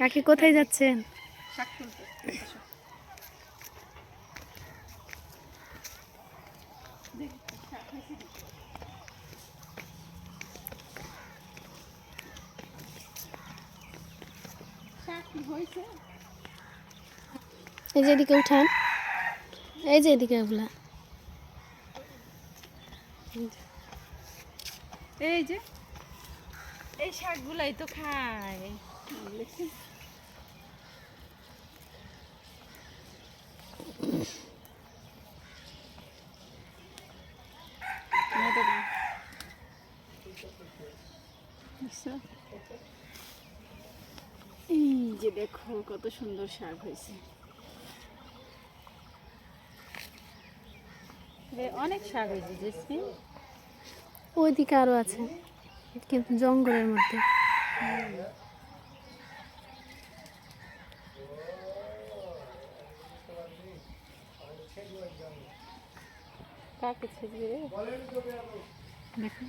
কাকি কোথায় যাচ্ছেন? শাক তুলতে। শাক কি হয়েছে? এই যে এদিকে উঠান, এই যে এদিকে ওগুলা। এই যে এই শাকগুলাই তো খায়। এই যে দেখো কত সুন্দর শাক হয়েছে। অনেক শাক হয়েছে জেসমিন। ওইদিকে আরো আছে, কিন্তু জঙ্গলের মধ্যে। কাকে ছেড়ে রে দেখো,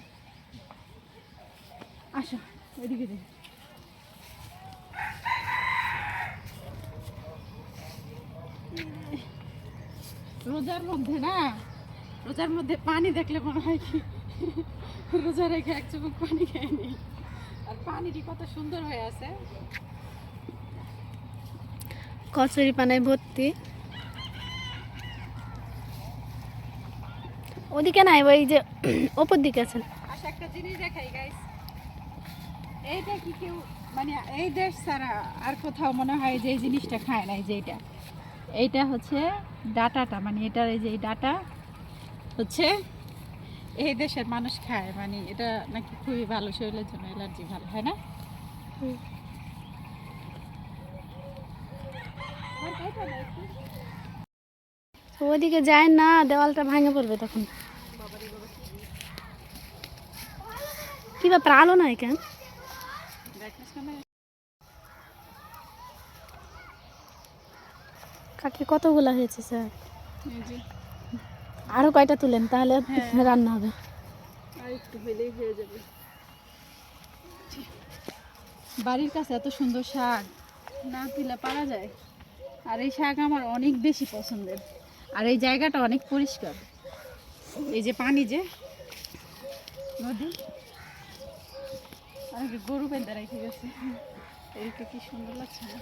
আসো ওইদিকে যাই। রোজার মধ্যে না, রোজার মধ্যে পানি দেখলে মনে হয় কি রোজা রেখে এক চুমুক পানি খেয়ে নিই। আর পানিটি কত সুন্দর হয়ে আছে, কচুরি পানায় ভর্তি। ওদিকে নাই, ওই যে ওপর দিকে আছে। আচ্ছা একটা জিনিস দেখাই গাইস, এইটা কি কেউ মানে এই দেশ ছাড়া আর কোথাও মনে হয় যে এই জিনিসটা খায় না। এই যে এইটা হচ্ছে ডাটাটা, মানে এটার এই যে এই ডাটা হচ্ছে এই দেশের মানুষ খায়, মানে এটা নাকি খুবই ভালো, শরীরের জন্য অ্যালার্জি ভালো হয় না। ওইদিকে যায় না, দেওয়ালটা ভাঙে পড়বে তখন। কি ব্যাপার, আলো নাই কেন? কাকি কতগুলা হয়েছে স্যার? আরো কয়টা তুলেন, তাহলে রান্না হবে। আর একটু হইলেই হয়ে যাবে। বাড়ির কাছে এত সুন্দর শাক না তুলে পারা যায়। আর এই শাক আমার অনেক বেশি পছন্দের। আর এই জায়গাটা অনেক পরিষ্কার। এই যে পানি, যে নদী, আর গরু বেঁধে রেখে গেছে, এইটা কি সুন্দর লাগছে না?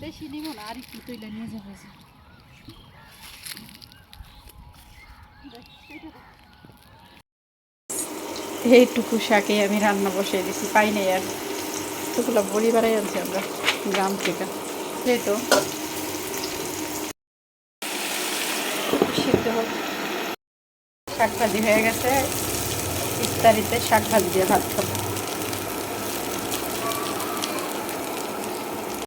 বেশি নিব না, আর একটু তুইলে নিয়ে যাবে। এইটুকু শাকে আমি রান্না বসিয়ে দিছি, পাই নাই আর। এতগুলো বড়ি বাড়াই আনছি আমরা গ্রাম থেকে। সেই তো সিদ্ধ হোক, শাক ভাজি হয়ে গেছে। ইফতারিতে শাক ভাজি দিয়ে ভাত খাবো।